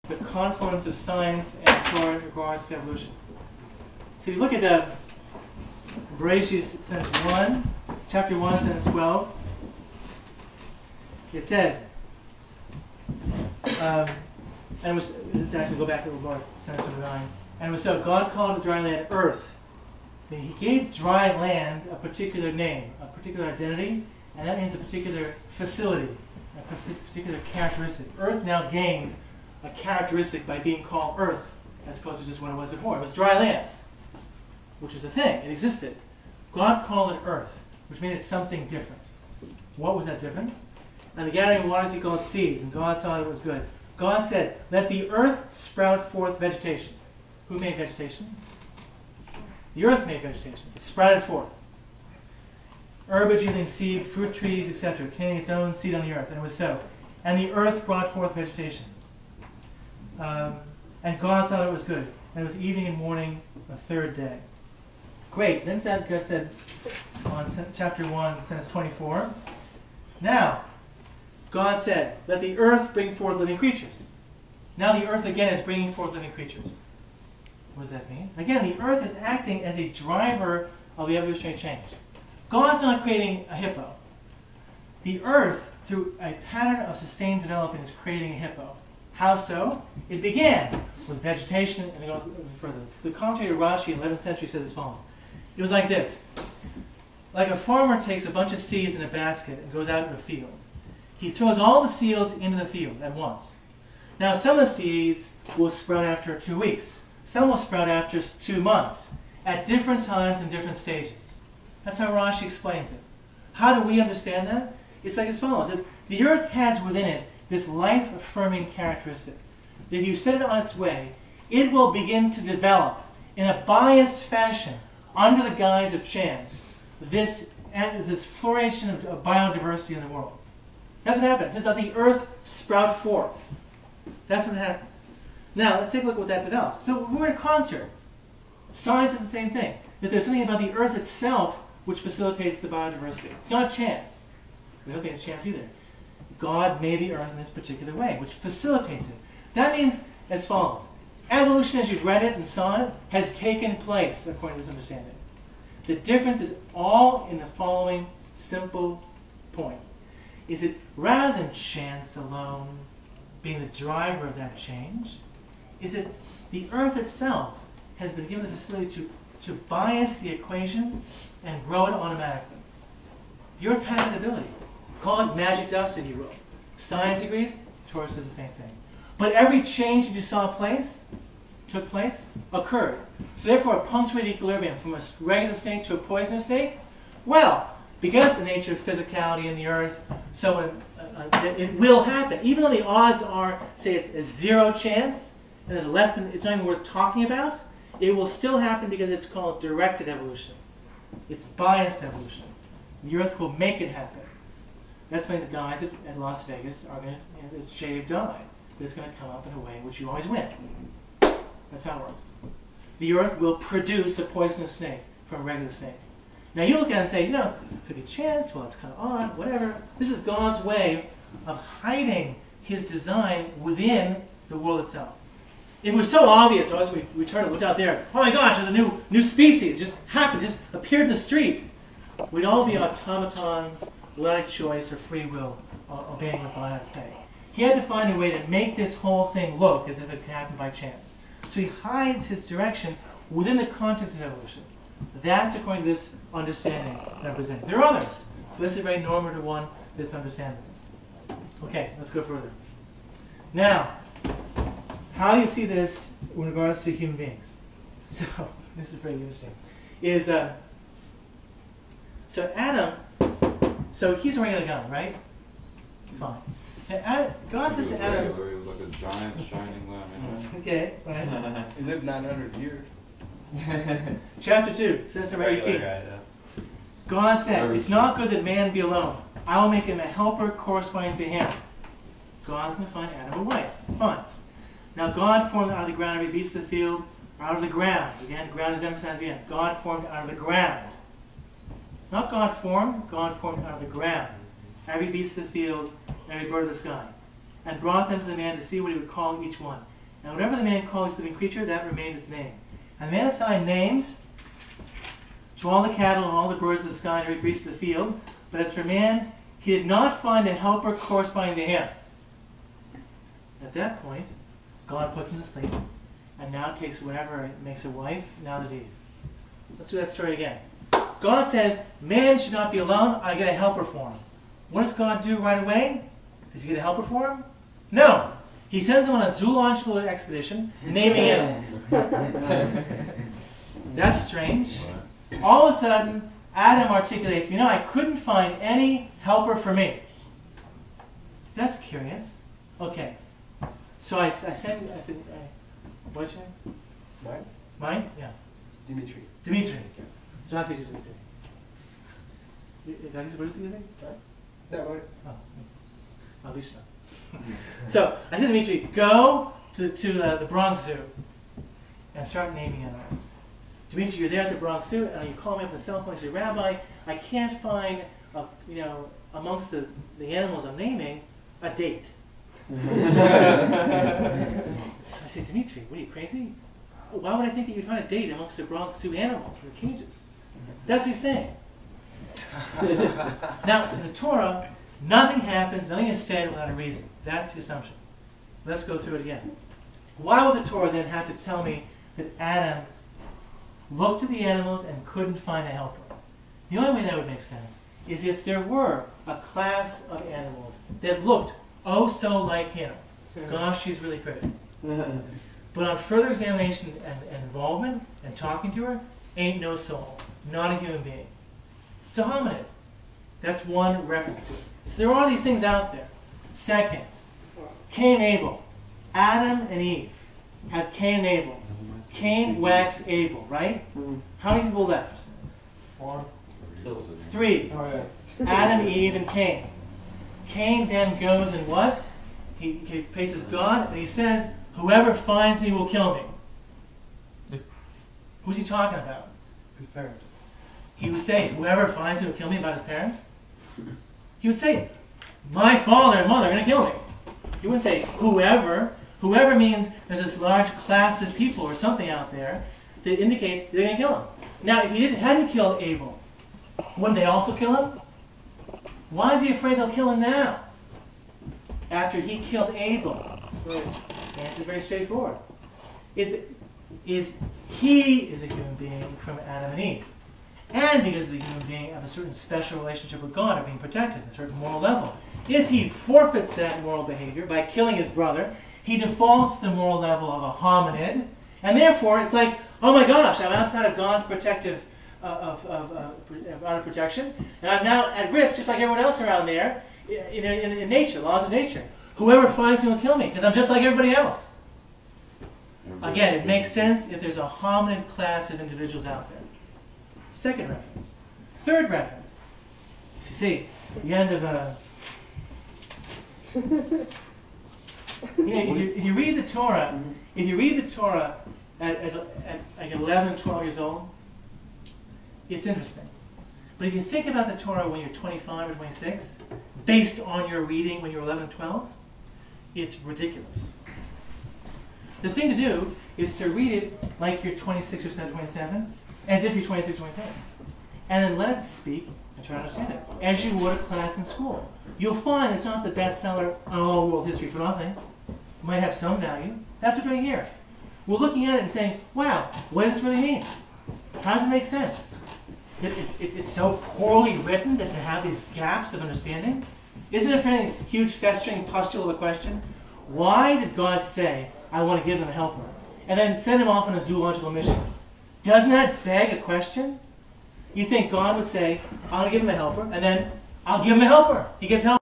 the confluence of science and Torah in regards to evolution. So you look at Bereshit sentence 1, chapter 1, sentence 12. It says, and it was, let's actually go back a little more, sentence number 9. And it was so, God called the dry land earth. And he gave dry land a particular name, a particular identity, and that means a particular facility, a particular characteristic. Earth now gained a characteristic by being called earth, as opposed to just what it was before. It was dry land, which was a thing. It existed. God called it earth, which made it something different. What was that difference? And the gathering of waters he called seas, and God saw that it was good. God said, let the earth sprout forth vegetation. Who made vegetation? The earth made vegetation. It sprouted forth. Herbage yielding seed, fruit trees, etc., containing its own seed on the earth. And it was so. And the earth brought forth vegetation. And God saw that it was good. And it was evening and morning, the third day. Great. Then God said on chapter 1, sentence 24, now, God said, let the earth bring forth living creatures. Now the earth again is bringing forth living creatures. What does that mean? Again, the earth is acting as a driver of the evolutionary change. God's not creating a hippo. The earth, through a pattern of sustained development, is creating a hippo. How so? It began with vegetation, and it goes further. The commentator Rashi in the 11th century said as follows. It was like this. Like a farmer takes a bunch of seeds in a basket and goes out in the field. He throws all the seeds into the field at once. Now some of the seeds will sprout after 2 weeks. Some will sprout after 2 months, at different times and different stages. That's how Rashi explains it. How do we understand that? It's like as follows. The earth has within it this life-affirming characteristic. That if you set it on its way, it will begin to develop in a biased fashion, under the guise of chance, this flourishing of biodiversity in the world. That's what happens. It's that the earth sprout forth. That's what happens. Now, let's take a look at what that develops. So we're in concert. Science is the same thing. That there's something about the earth itself which facilitates the biodiversity. It's not chance. We don't think it's chance either. God made the earth in this particular way, which facilitates it. That means as follows. Evolution, as you've read it and saw it, has taken place, according to this understanding. The difference is all in the following simple point. Is that rather than chance alone being the driver of that change, is that the earth itself has been given the facility to bias the equation and grow it automatically. The earth has that ability. Call it magic dust if you will. Science agrees, Torah says the same thing. But every change that you saw took place, occurred. So therefore a punctuated equilibrium from a regular snake to a poisonous snake, well, because of the nature of physicality in the earth, so it will happen. Even though the odds are, say it's a 0 chance, and there's less than, it's not even worth talking about, it will still happen because it's called directed evolution. It's biased evolution. The earth will make it happen. That's why the guys at Las Vegas are going to, it's shaved die. It's going to come up in a way in which you always win. That's how it works. The earth will produce a poisonous snake from a regular snake. Now you look at it and say, could be chance, well it's kind of odd, whatever. This is God's way of hiding his design within the world itself. If it was so obvious, or as we turned and looked out there, oh my gosh, there's a new species, just happened, just appeared in the street. We'd all be automatons, without a choice or free will, obeying what God had to say. He had to find a way to make this whole thing look as if it happened by chance. So he hides his direction within the context of evolution. That's according to this understanding that I'm presenting. There are others, but this is a very normative one that's understandable. Okay, let's go further. Now, how do you see this in regards to human beings? So, this is very interesting. So Adam, so he's a regular guy, right? Fine. And God says to Adam... He was like a giant shining lamp. Okay, right. He lived 900 years. Chapter 2, sentence number 18. God said, it's not good that man be alone. I will make him a helper corresponding to him. God's going to find Adam a wife. Fine. Now God formed out of the ground every beast of the field, or out of the ground. Again, ground is emphasized again. God formed out of the ground. Not God formed out of the ground. Every beast of the field, every bird of the sky. And brought them to the man to see what he would call each one. And whatever the man called each living creature, that remained its name. And the man assigned names to all the cattle and all the birds of the sky and every beast of the field. But as for man, he did not find a helper corresponding to him. At that point, God puts him to sleep, and now takes whatever, makes a wife, now there's Eve. Let's do that story again. God says, man should not be alone, I get a helper for him. What does God do right away? Does he get a helper for him? No. He sends him on a zoological expedition, naming animals. That's strange. All of a sudden, Adam articulates, I couldn't find any helper for me. That's curious. Okay. So I said, what's your name? Mine? Mine? Yeah. Dimitri. Dimitri. So that's what you Dimitri. What is it? That way. Oh, Alicia. So I said to Dimitri, go to the Bronx Zoo and start naming animals. Dimitri, you're there at the Bronx Zoo, and you call me up on the cell phone and say, Rabbi, I can't find, amongst the animals I'm naming, a date. So I said, Dimitri, what are you, crazy? Why would I think that you'd find a date amongst the Bronx Zoo animals in the cages? That's what he's saying. Now, in the Torah, nothing happens, nothing is said without a reason. That's the assumption. Let's go through it again. Why would the Torah then have to tell me that Adam looked at the animals and couldn't find a helper? The only way that would make sense is if there were a class of animals that looked oh so like him. Gosh, she's really pretty. But on further examination and involvement and talking to her, ain't no soul. Not a human being. It's a hominid. That's one reference to it. So there are these things out there. Second, Cain and Abel. Adam and Eve have Cain and Abel. Cain waxed Abel, right? How many people left? 1, 2, 3. Oh, yeah. Adam, Eve, and Cain. Cain then goes and what? He faces God and he says, whoever finds me will kill me. Who's he talking about? His parents. He would say, whoever finds me will kill me, about his parents. He would say, my father and mother are going to kill me. He wouldn't say, whoever. Whoever means there's this large class of people or something out there that indicates they're going to kill him. Now, if he hadn't killed Abel, wouldn't they also kill him? Why is he afraid they'll kill him now? After he killed Abel. The answer is very straightforward. He is a human being from Adam and Eve. And because he's a human being of a certain special relationship with God, of being protected at a certain moral level. If he forfeits that moral behavior by killing his brother, he defaults to the moral level of a hominid, and therefore it's like, oh my gosh, I'm outside of God's protective protection, and I'm now at risk, just like everyone else around there, in nature, laws of nature. Whoever finds me will kill me, because I'm just like everybody else. Again, it makes sense if there's a hominid class of individuals out there. Second reference. Third reference. So you see, the end of if you read the Torah, at like 11 and 12 years old, it's interesting. But if you think about the Torah when you're 25 or 26, based on your reading when you're 11 and 12, it's ridiculous. The thing to do is to read it like you're 26 or 27, as if you're 26 or 27. And then let it speak and try to understand it, as you would a class in school. You'll find it's not the bestseller on all world history for nothing. It might have some value. That's what we're doing here. We're looking at it and saying, wow, what does this really mean? How does it make sense? It's so poorly written that to have these gaps of understanding? Isn't it a huge festering pustule of a question? Why did God say, I want to give them a helper, and then send him off on a zoological mission? Doesn't that beg a question? You think God would say, I'll give him a helper, and then I'll give him a helper. He gets help.